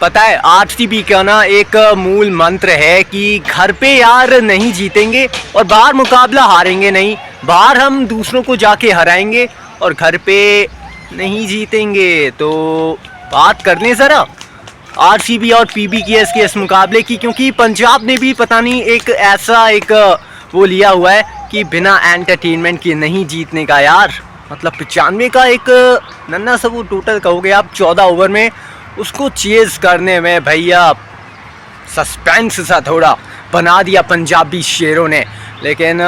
पता है आरसीबी का ना एक मूल मंत्र है कि घर पे यार नहीं जीतेंगे और बाहर मुकाबला हारेंगे नहीं, बाहर हम दूसरों को जाके हराएंगे और घर पे नहीं जीतेंगे। तो बात कर लें ज़रा आरसीबी और पीबीकेएस के इस मुकाबले की, क्योंकि पंजाब ने भी पता नहीं एक ऐसा एक वो लिया हुआ है कि बिना एंटरटेनमेंट के नहीं जीतने का यार। मतलब 95 का एक नन्ना सा वो टोटल कहोगे आप 14 ओवर में उसको चेज करने में भैया सस्पेंस सा थोड़ा बना दिया पंजाबी शेरों ने। लेकिन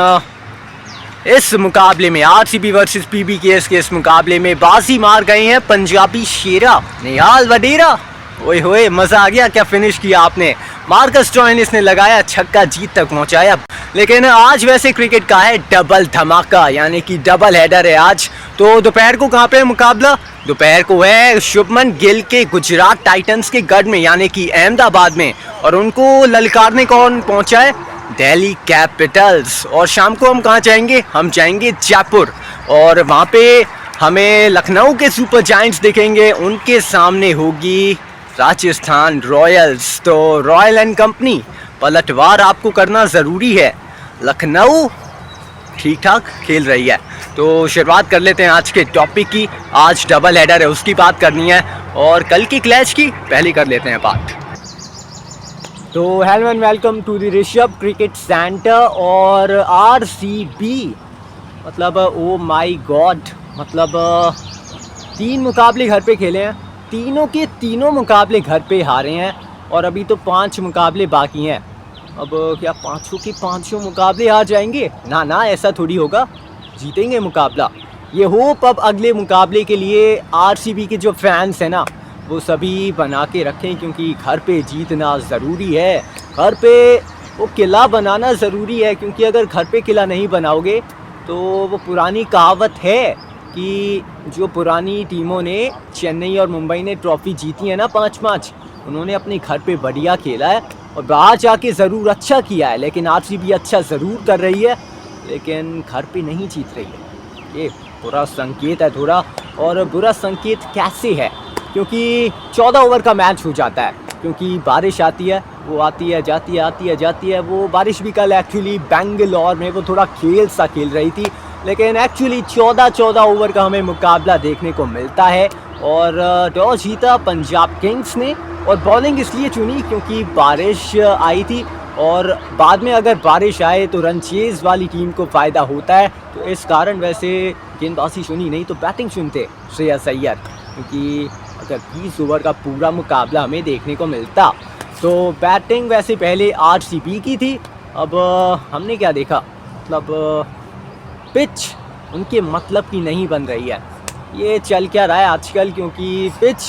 इस मुकाबले में आरसीबी वर्सेस पीबीकेएस के इस मुकाबले में बाजी मार गए हैं पंजाबी शेरा निहाल वडेरा। ओए होए मज़ा आ गया, क्या फिनिश किया आपने। मार्कस स्टोइनिस ने लगाया छक्का, जीत तक पहुंचाया। लेकिन आज वैसे क्रिकेट का है डबल धमाका, यानी कि डबल हेडर है आज। तो दोपहर को कहाँ पे है मुकाबला? दोपहर को है शुभमन गिल के गुजरात टाइटंस के गढ़ में, यानी कि अहमदाबाद में, और उनको ललकारने कौन पहुंचा है? दिल्ली कैपिटल्स। और शाम को हम कहाँ जाएंगे? हम जाएंगे जयपुर, और वहाँ पे हमें लखनऊ के सुपर जायंट्स दिखेंगे, उनके सामने होगी राजस्थान रॉयल्स। तो रॉयल एंड कंपनी पलटवार आपको करना ज़रूरी है। लखनऊ ठीक ठाक खेल रही है। तो शुरुआत कर लेते हैं आज के टॉपिक की। आज डबल हेडर है उसकी बात करनी है, और कल की क्लैश की पहले कर लेते हैं बात। तो hello and welcome to the Rishabh cricket centre. और आरसीबी मतलब ओ माय गॉड, मतलब 3 मुकाबले घर पे खेले हैं, तीनों के तीनों मुकाबले घर पे हारे हैं, और अभी तो 5 मुकाबले बाकी हैं। अब क्या पाँचों के पाँचों मुकाबले हार जाएंगे? ना ना, ऐसा थोड़ी होगा, जीतेंगे मुकाबला। ये होप अब अगले मुकाबले के लिए आरसीबी के जो फैंस हैं ना वो सभी बना के रखें, क्योंकि घर पे जीतना ज़रूरी है। घर पे वो किला बनाना ज़रूरी है, क्योंकि अगर घर पे किला नहीं बनाओगे तो वो पुरानी कहावत है कि जो पुरानी टीमों ने, चेन्नई और मुंबई ने ट्रॉफ़ी जीती है ना 5-5, उन्होंने अपने घर पे बढ़िया खेला है और बाहर जाके ज़रूर अच्छा किया है। लेकिन आरसीबी अच्छा ज़रूर कर रही है, लेकिन घर पे नहीं जीत रही है। ये बुरा संकेत है थोड़ा। और बुरा संकेत कैसे है? क्योंकि 14 ओवर का मैच हो जाता है, क्योंकि बारिश आती है, वो आती है जाती है, आती है जाती है। वो बारिश भी कल एक्चुअली बेंगलोर में वो थोड़ा खेल रही थी, लेकिन एक्चुअली 14 ओवर का हमें मुकाबला देखने को मिलता है। और टॉस जीता पंजाब किंग्स ने, और बॉलिंग इसलिए चुनी क्योंकि बारिश आई थी, और बाद में अगर बारिश आए तो रन चेज वाली टीम को फ़ायदा होता है। तो इस कारण वैसे गेंदबाजी चुनी, नहीं तो बैटिंग चुनते श्रेयस अय्यर, क्योंकि अगर 20 ओवर का पूरा मुकाबला हमें देखने को मिलता। तो बैटिंग वैसे पहले आरसीबी की थी। अब हमने क्या देखा, मतलब पिच उनके मतलब की नहीं बन रही है। ये चल क्या रहा है आजकल, क्योंकि पिच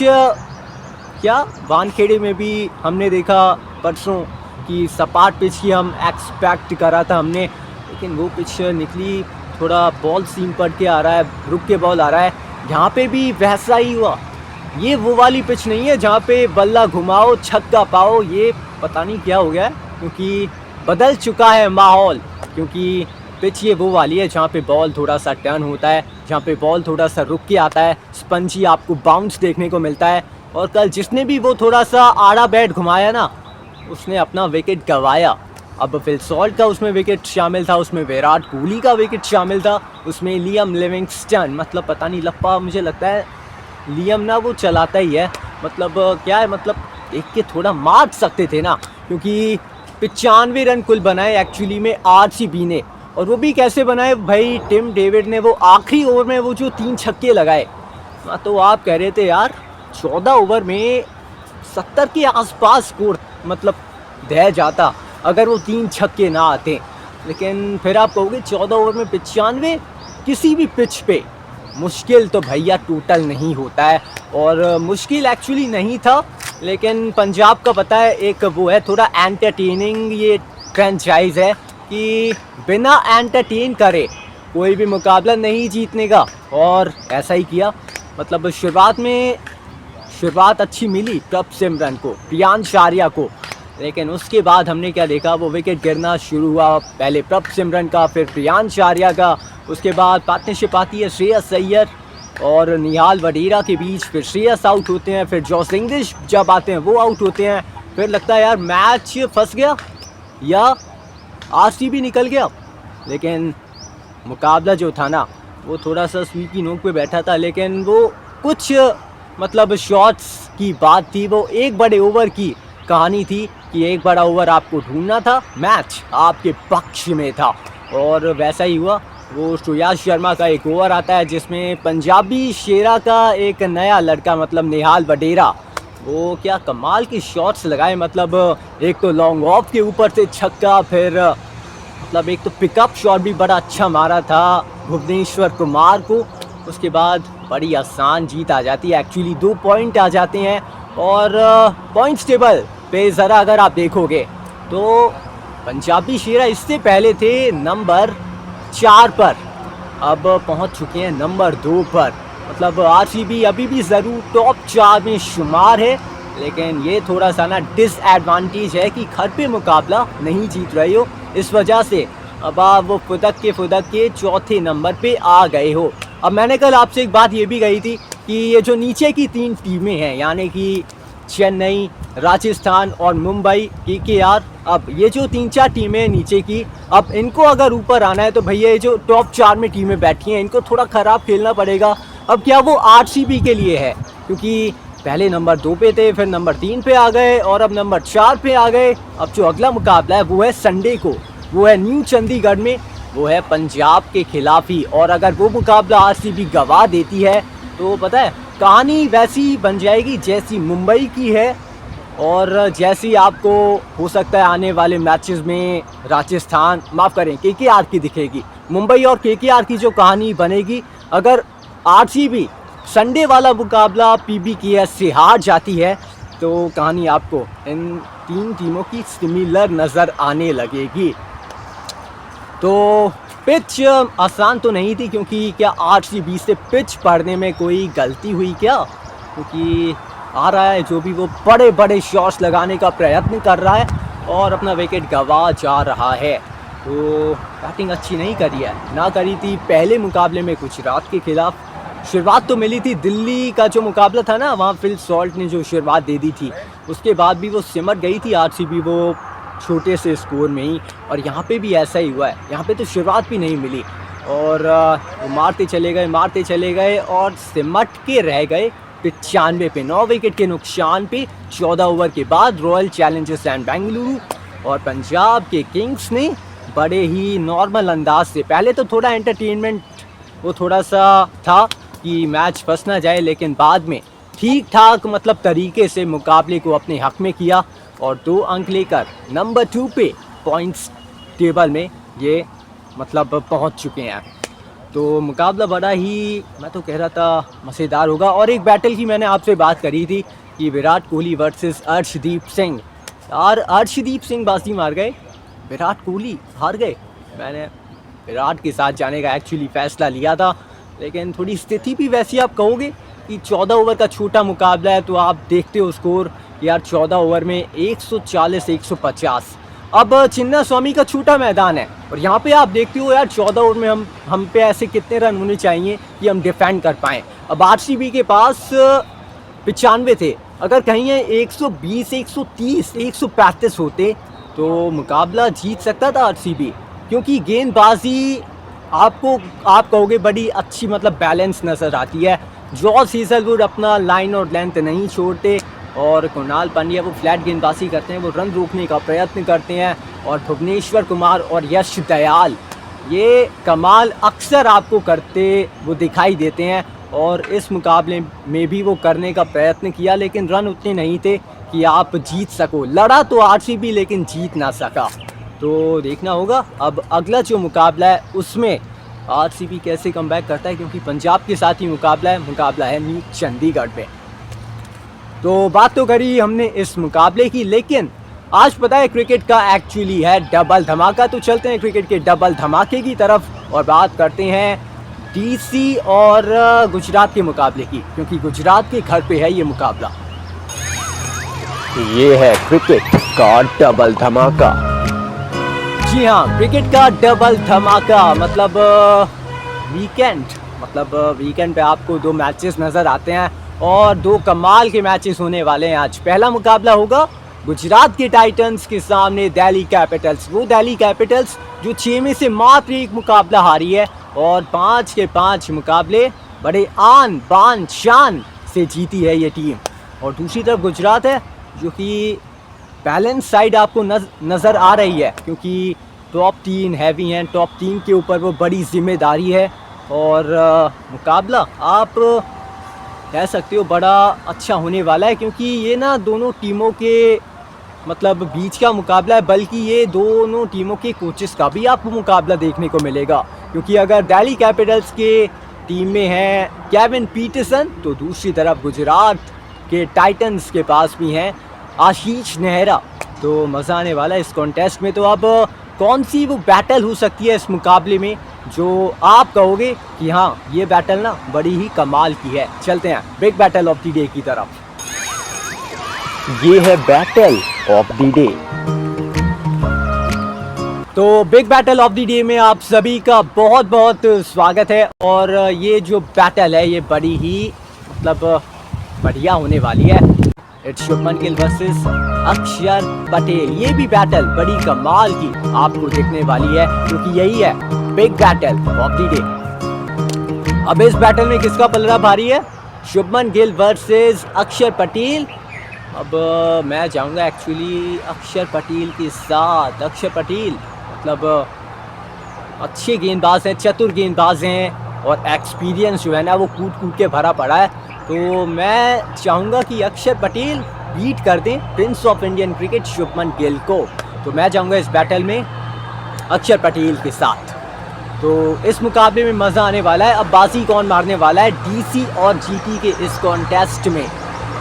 क्या वानखेड़े में भी हमने देखा परसों कि सपाट पिच की हम एक्सपेक्ट करा था हमने, लेकिन वो पिच निकली थोड़ा बॉल सीम पड़ के आ रहा है, रुक के बॉल आ रहा है। यहाँ पे भी वैसा ही हुआ। ये वो वाली पिच नहीं है जहाँ पे बल्ला घुमाओ छक्का पाओ। ये पता नहीं क्या हो गया है, क्योंकि बदल चुका है माहौल। क्योंकि पिच ये वो वाली है जहाँ पे बॉल थोड़ा सा टर्न होता है, जहाँ पे बॉल थोड़ा सा रुक के आता है, स्पंजी आपको बाउंस देखने को मिलता है। और कल जिसने भी वो थोड़ा सा आड़ा बैट घुमाया ना, उसने अपना विकेट गंवाया। अब फिल सॉल्ट का उसमें विकेट शामिल था, उसमें विराट कोहली का विकेट शामिल था, उसमें लियम लिविंगस्टन, मतलब पता नहीं लप्पा, मुझे लगता है लियम ना वो चलाता ही है। मतलब क्या है, मतलब देख के थोड़ा मार सकते थे ना, क्योंकि 95 रन कुल बनाए एक्चुअली में आरसीबी ने। और वो भी कैसे बनाए भाई, टिम डेविड ने वो आखिरी ओवर में वो जो 3 छक्के लगाए, तो आप कह रहे थे यार 14 ओवर में 70 के आसपास स्कोर मतलब दे जाता अगर वो 3 छक्के ना आते। लेकिन फिर आप कहोगे 14 ओवर में 95 किसी भी पिच पे मुश्किल तो भैया टोटल नहीं होता है। और मुश्किल एक्चुअली नहीं था, लेकिन पंजाब का पता है एक वो है थोड़ा एंटरटेनिंग ये फ्रेंचाइज है कि बिना एंटरटेन करे कोई भी मुकाबला नहीं जीतने का, और ऐसा ही किया। मतलब शुरुआत अच्छी मिली प्रभ सिमरन को, प्रियांश आर्या को, लेकिन उसके बाद हमने क्या देखा, वो विकेट गिरना शुरू हुआ। पहले प्रभ सिमरन का, फिर प्रियांश आर्या का, उसके बाद पार्टनरशिप आती है श्रेयस अय्यर और निहाल वडेरा के बीच फिर श्रेयस आउट होते हैं, फिर जॉस इंग्लिश जब आते हैं वो आउट होते हैं। फिर लगता है यार मैच फंस गया या आरसीबी निकल गया, लेकिन मुकाबला जो था ना वो थोड़ा सा सुई की नोक पे बैठा था। लेकिन वो कुछ मतलब शॉट्स की बात थी, वो एक बड़े ओवर की कहानी थी कि एक बड़ा ओवर आपको ढूंढना था, मैच आपके पक्ष में था और वैसा ही हुआ। वो श्रेयस शर्मा का एक ओवर आता है जिसमें पंजाबी शेरा का एक नया लड़का मतलब निहाल वडेरा वो क्या कमाल की शॉट्स लगाए। मतलब एक तो लॉन्ग ऑफ के ऊपर से छक्का, फिर मतलब एक तो पिकअप शॉट भी बड़ा अच्छा मारा था भुवनेश्वर कुमार को। उसके बाद बड़ी आसान जीत आ जाती है, एक्चुअली 2 पॉइंट आ जाते हैं। और पॉइंट्स टेबल पे ज़रा अगर आप देखोगे तो पंजाबी शेरा इससे पहले थे नंबर 4 पर, अब पहुंच चुके हैं नंबर 2 पर। मतलब आरसीबी अभी भी ज़रूर टॉप 4 में शुमार है, लेकिन ये थोड़ा सा ना डिसएडवांटेज है कि घर पे मुकाबला नहीं जीत रहे हो, इस वजह से अब आप वो फुदक के चौथे नंबर पे आ गए हो। अब मैंने कल आपसे एक बात ये भी कही थी कि ये जो नीचे की 3 टीमें हैं यानी कि चेन्नई, राजस्थान और मुंबई केकेआर, अब ये जो 3-4 टीमें हैं नीचे की, अब इनको अगर ऊपर आना है तो भैया ये जो टॉप 4 में टीमें बैठी हैं इनको थोड़ा ख़राब खेलना पड़ेगा। अब क्या वो आरसीबी के लिए है, क्योंकि पहले नंबर 2 पे थे, फिर नंबर 3 पे आ गए और अब नंबर 4 पे आ गए। अब जो अगला मुकाबला है वो है संडे को, वो है न्यू चंडीगढ़ में, वो है पंजाब के खिलाफ ही। और अगर वो मुकाबला आरसीबी गवा देती है तो पता है कहानी वैसी बन जाएगी जैसी मुंबई की है और जैसी आपको हो सकता है आने वाले मैचेस में राजस्थान माफ़ करें केकेआर की दिखेगी। मुंबई और केकेआर की जो कहानी बनेगी, अगर आरसीबी संडे वाला मुकाबला पीबीकेएस से हार जाती है तो कहानी आपको इन 3 टीमों की सिमिलर नज़र आने लगेगी। तो पिच आसान तो नहीं थी, क्योंकि क्या आरसीबी से पिच पड़ने में कोई गलती हुई क्या, क्योंकि आ रहा है जो भी वो बड़े बड़े शॉट्स लगाने का प्रयत्न कर रहा है और अपना विकेट गंवा जा रहा है। तो बैटिंग अच्छी नहीं करी है, ना करी थी पहले मुकाबले में गुजरात के खिलाफ। शुरुआत तो मिली थी, दिल्ली का जो मुकाबला था ना वहाँ फिल सॉल्ट ने जो शुरुआत दे दी थी, उसके बाद भी वो सिमट गई थी आरसीबी वो छोटे से स्कोर में ही। और यहाँ पे भी ऐसा ही हुआ है, यहाँ पे तो शुरुआत भी नहीं मिली और वो मारते चले गए और सिमट के रह गए 95 पे, 9 विकेट के नुकसान पे 14 ओवर के बाद रॉयल चैलेंजर्स एंड बेंगलुरु और पंजाब के किंग्स ने बड़े ही नॉर्मल अंदाज से, पहले तो थोड़ा एंटरटेनमेंट वो थोड़ा सा था कि मैच फंस ना जाए, लेकिन बाद में ठीक ठाक मतलब तरीके से मुकाबले को अपने हक में किया और 2 अंक लेकर नंबर 2 पे पॉइंट्स टेबल में ये मतलब पहुंच चुके हैं। तो मुकाबला बड़ा ही, मैं तो कह रहा था मज़ेदार होगा। और एक बैटल की मैंने आपसे बात करी थी कि विराट कोहली वर्सेस अर्शदीप सिंह, यार अर्शदीप सिंह बाजी मार गए, विराट कोहली हार गए। मैंने विराट के साथ जाने का एक्चुअली फ़ैसला लिया था, लेकिन थोड़ी स्थिति भी वैसी आप कहोगे कि 14 ओवर का छोटा मुकाबला है, तो आप देखते हो स्कोर यार 14 ओवर में 140-150। अब चिन्ना स्वामी का छोटा मैदान है और यहाँ पे आप देखते हो यार 14 ओवर में हम पे ऐसे कितने रन होने चाहिए कि हम डिफेंड कर पाएँ। अब आरसीबी के पास 95 थे, अगर कहीं 120, 130, 135 होते तो मुकाबला जीत सकता था आरसीबी, क्योंकि गेंदबाजी आपको आप कहोगे बड़ी अच्छी मतलब बैलेंस नज़र आती है। जॉस हेजलवुड अपना लाइन और लेंथ नहीं छोड़ते और कुणाल पांड्या वो फ्लैट गेंदबाजी करते हैं, वो रन रोकने का प्रयत्न करते हैं और भुवनेश्वर कुमार और यश दयाल ये कमाल अक्सर आपको करते वो दिखाई देते हैं और इस मुकाबले में भी वो करने का प्रयत्न किया, लेकिन रन उतने नहीं थे कि आप जीत सको। लड़ा तो आरसीबी लेकिन जीत ना सका, तो देखना होगा अब अगला जो मुकाबला है उसमें आरसीबी कैसे कमबैक करता है, क्योंकि पंजाब के साथ ही मुकाबला है न्यू चंडीगढ़ में। तो बात तो करी हमने इस मुकाबले की, लेकिन आज पता है क्रिकेट का एक्चुअली है डबल धमाका। तो चलते हैं क्रिकेट के डबल धमाके की तरफ और बात करते हैं डीसी और गुजरात के मुकाबले की, क्योंकि गुजरात के घर पे है ये मुकाबला। ये है क्रिकेट का डबल धमाका। जी हाँ, क्रिकेट का डबल धमाका मतलब वीकेंड मतलब वीकेंड पे आपको 2 मैचेस नज़र आते हैं और 2 कमाल के मैचेस होने वाले हैं आज। पहला मुकाबला होगा गुजरात के टाइटंस के सामने दिल्ली कैपिटल्स। वो दिल्ली कैपिटल्स जो 6 में से मात्र 1 मुकाबला हारी है और 5 के 5 मुकाबले बड़े आन बान शान से जीती है ये टीम। और दूसरी तरफ गुजरात है जो कि बैलेंस साइड आपको नज़र आ रही है, क्योंकि टॉप 3 हैवी हैं, टॉप 3 के ऊपर वो बड़ी जिम्मेदारी है। और मुकाबला आप कह सकते हो बड़ा अच्छा होने वाला है, क्योंकि ये ना दोनों टीमों के मतलब बीच का मुकाबला है, बल्कि ये दोनों टीमों के कोचेस का भी आपको मुकाबला देखने को मिलेगा। क्योंकि अगर दिल्ली कैपिटल्स के टीम में है केविन पीटरसन, तो दूसरी तरफ गुजरात के टाइटंस के पास भी हैं आशीष नेहरा। तो मज़ा आने वाला है इस कॉन्टेस्ट में। तो अब कौन सी वो बैटल हो सकती है इस मुकाबले में जो आप कहोगे कि हाँ ये बैटल ना बड़ी ही कमाल की है। चलते हैं big battle of the day की तरफ। ये है बैटल ऑफ द डे। तो big battle of the day में आप सभी का बहुत बहुत स्वागत है। और ये जो बैटल है ये बड़ी ही मतलब बढ़िया होने वाली है। इट्स शुभमन गिल वर्सेस अक्षर पटेल। ये भी बैटल बड़ी कमाल की आपको दिखने वाली है, क्योंकि यही है big battle of the day. अब इस बैटल में किसका पलड़ा भारी है? शुभमन गिल वर्सेस अक्षर पटेल। अब मैं जाऊंगा एक्चुअली अक्षर पटेल के साथ। अक्षर पटेल मतलब अच्छे गेंदबाज हैं, चतुर गेंदबाज हैं और एक्सपीरियंस जो है ना वो कूद कूद के भरा पड़ा है। तो मैं चाहूँगा कि अक्षर पटेल बीट कर दें Prince of Indian cricket Shubman Gill को। तो मैं जाऊँगा इस बैटल में अक्षर पटेल के साथ। तो इस मुकाबले में मज़ा आने वाला है। अब बाजी कौन मारने वाला है डीसी और जीटी के इस कॉन्टेस्ट में?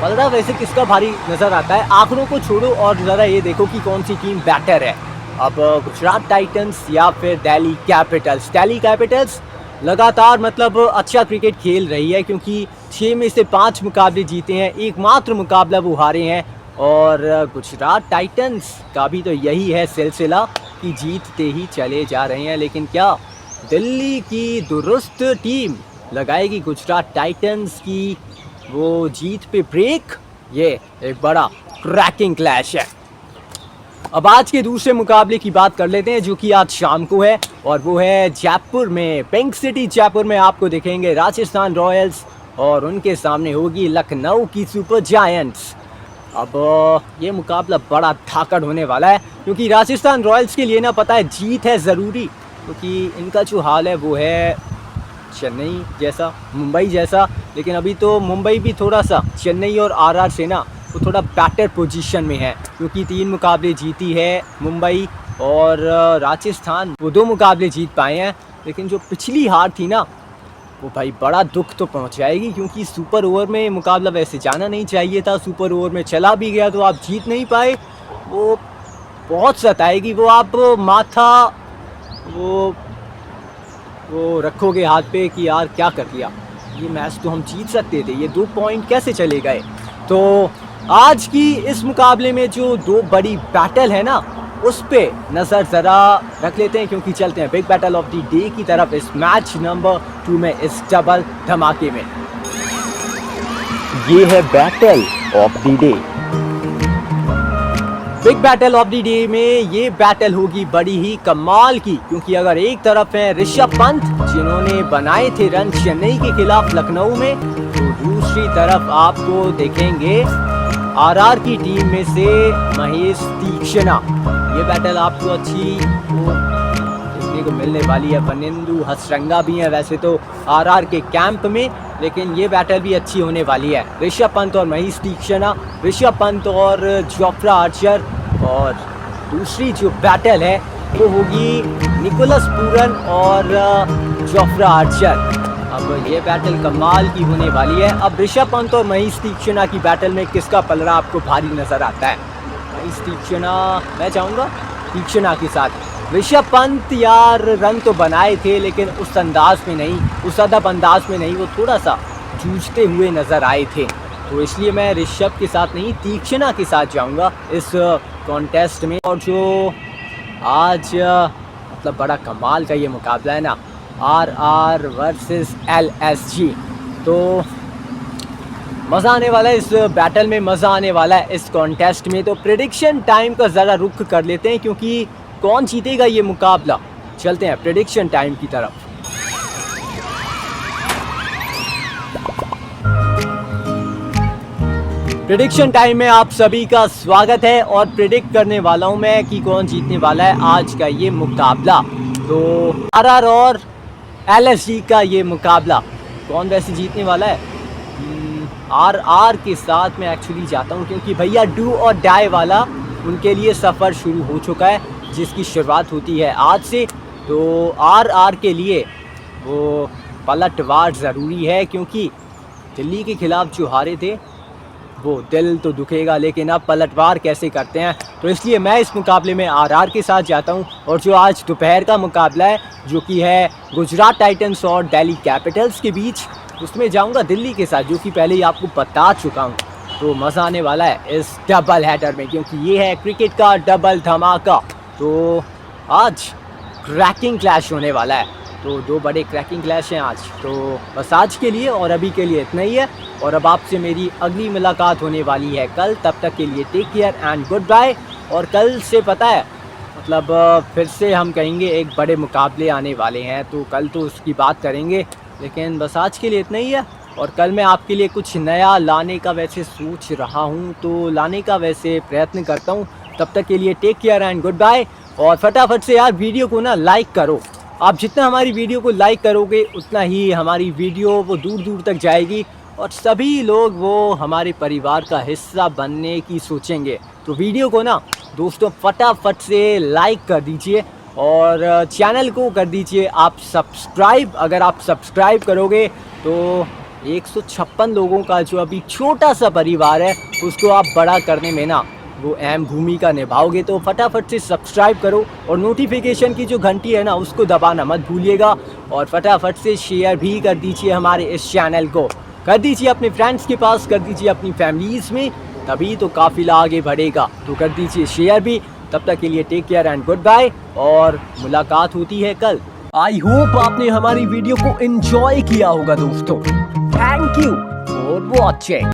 पलड़ा वैसे किसका भारी नज़र आता है? आंकड़ों को छोड़ो और ज़रा ये देखो कि कौन सी टीम बैटर है। अब गुजरात टाइटंस या फिर दिल्ली कैपिटल्स। दिल्ली कैपिटल्स लगातार मतलब अच्छा क्रिकेट खेल रही है, क्योंकि 6 में से 5 मुकाबले जीते हैं, एकमात्र मुकाबला वो हारे हैं। और गुजरात टाइटंस का भी तो यही है सिलसिला कि जीतते ही चले जा रहे हैं। लेकिन क्या दिल्ली की दुरुस्त टीम लगाएगी गुजरात टाइटंस की वो जीत पे ब्रेक? ये एक बड़ा क्रैकिंग क्लैश है। अब आज के दूसरे मुकाबले की बात कर लेते हैं, जो कि आज शाम को है और वो है जयपुर में। पिंक सिटी जयपुर में आपको दिखेंगे राजस्थान रॉयल्स और उनके सामने होगी लखनऊ की सुपर जायंट्स। अब ये मुकाबला बड़ा धाकड़ होने वाला है, क्योंकि राजस्थान रॉयल्स के लिए ना पता है जीत है ज़रूरी, क्योंकि इनका जो हाल है वो है चेन्नई जैसा, मुंबई जैसा। लेकिन अभी तो मुंबई भी थोड़ा सा चेन्नई और आरआर से ना वो थोड़ा बेटर पोजीशन में है, क्योंकि 3 मुकाबले जीती है मुंबई और राजस्थान वो 2 मुकाबले जीत पाए हैं। लेकिन जो पिछली हार थी ना वो भाई बड़ा दुख तो पहुंचाएगी, क्योंकि सुपर ओवर में मुकाबला वैसे जाना नहीं चाहिए था। सुपर ओवर में चला भी गया तो आप जीत नहीं पाए, वो बहुत सताएगी। वो आप माथा वो रखोगे हाथ पे कि यार क्या कर दिया, ये मैच तो हम जीत सकते थे, ये 2 पॉइंट कैसे चले गए। तो आज की इस मुकाबले में जो 2 बड़ी बैटल है ना उस पे नज़र ज़रा रख लेते हैं, क्योंकि चलते हैं big battle of the day की तरफ इस मैच नंबर 2 में, इस डबल धमाके में। ये है battle of the day. Big battle of the day में ये बैटल होगी बड़ी ही कमाल की, क्योंकि अगर एक तरफ है ऋषभ पंत जिन्होंने बनाए थे रन चेन्नई के खिलाफ लखनऊ में, तो दूसरी तरफ आपको देखेंगे आरआर की टीम में से महेश तीक्ष्णा। ये बैटल आपको अच्छी देखने को मिलने वाली है। फर्नांडो हसरंगा भी है वैसे तो आरआर के कैंप में, लेकिन ये बैटल भी अच्छी होने वाली है। ऋषभ पंत और महेश तीक्ष्णा, ऋषभ पंत और जोफ्रा आर्चर। और दूसरी जो बैटल है वो होगी निकोलस पूरन और जोफ्रा आर्चर। अब ये बैटल कमाल की होने वाली है। अब ऋषभ पंत और महेश तीक्ष्णा की बैटल में किसका पलड़ा आपको भारी नज़र आता है? महेश तीक्ष्णा, मैं चाहूँगा तीक्ष्णा के साथ। ऋषभ पंत यार रन तो बनाए थे, लेकिन उस अंदाज में नहीं, उस अदब अंदाज में नहीं, वो थोड़ा सा जूझते हुए नज़र आए थे। तो इसलिए मैं ऋषभ के साथ नहीं तीक्ष्णा के साथ जाऊँगा इस कॉन्टेस्ट में। और जो आज मतलब बड़ा कमाल का ये मुकाबला है ना, RR वर्सेस LSG। तो मज़ा आने वाला है इस बैटल में, मज़ा आने वाला है इस कॉन्टेस्ट में। तो प्रेडिक्शन टाइम का ज़रा रुख कर लेते हैं, क्योंकि कौन जीतेगा ये मुकाबला। चलते हैं प्रेडिक्शन टाइम की तरफ। प्रेडिक्शन टाइम में आप सभी का स्वागत है और प्रेडिक्ट करने वाला हूं मैं कि कौन जीतने वाला है आज का ये मुकाबला। तो RR और LSG का ये मुकाबला कौन वैसे जीतने वाला है। RR के साथ मैं एक्चुअली जाता हूं, क्योंकि भैया डू और डाई वाला उनके लिए सफ़र शुरू हो चुका है, जिसकी शुरुआत होती है आज से। तो RR के लिए वो पलटवार ज़रूरी है, क्योंकि दिल्ली के ख़िलाफ़ जो हारे थे वो दिल तो दुखेगा, लेकिन अब पलटवार कैसे करते हैं। तो इसलिए मैं इस मुकाबले में RR के साथ जाता हूं। और जो आज दोपहर का मुकाबला है, जो कि है गुजरात टाइटंस और दिल्ली कैपिटल्स के बीच, उसमें जाऊंगा दिल्ली के साथ, जो कि पहले ही आपको बता चुका हूं। तो मज़ा आने वाला है इस डबल हेडर में, क्योंकि ये है क्रिकेट का डबल धमाका। तो आज क्रैकिंग क्लैश होने वाला है। तो दो बड़े क्रैकिंग क्लैश हैं आज। तो बस आज के लिए और अभी के लिए इतना ही है, और अब आपसे मेरी अगली मुलाकात होने वाली है कल। तब तक के लिए take care and good bye. और कल से पता है, मतलब फिर से हम कहेंगे एक बड़े मुकाबले आने वाले हैं, तो कल तो उसकी बात करेंगे। लेकिन बस आज के लिए इतना ही है, और कल मैं आपके लिए कुछ नया लाने का वैसे सोच रहा हूँ, तो लाने का वैसे प्रयत्न करता हूँ। तब तक के लिए take care and good bye. और फटाफट से यार वीडियो को ना लाइक करो। आप जितना हमारी वीडियो को लाइक करोगे, उतना ही हमारी वीडियो वो दूर दूर तक जाएगी, और सभी लोग वो हमारे परिवार का हिस्सा बनने की सोचेंगे। तो वीडियो को ना दोस्तों फटाफट से लाइक कर दीजिए, और चैनल को कर दीजिए आप सब्सक्राइब। अगर आप सब्सक्राइब करोगे तो 156 लोगों का जो अभी छोटा सा परिवार है, उसको आप बड़ा करने में ना वो अहम भूमिका निभाओगे। तो फटाफट से सब्सक्राइब करो, और नोटिफिकेशन की जो घंटी है ना, उसको दबाना मत भूलिएगा। और फटाफट से शेयर भी कर दीजिए हमारे इस चैनल को, कर दीजिए अपने फ्रेंड्स के पास, कर दीजिए अपनी फैमिलीज़ में, तभी तो काफ़िला आगे बढ़ेगा। तो कर दीजिए शेयर भी। तब तक के लिए take care and good bye, और मुलाकात होती है कल। आई होप आपने हमारी वीडियो को एंजॉय किया होगा दोस्तों। Thank you for watching.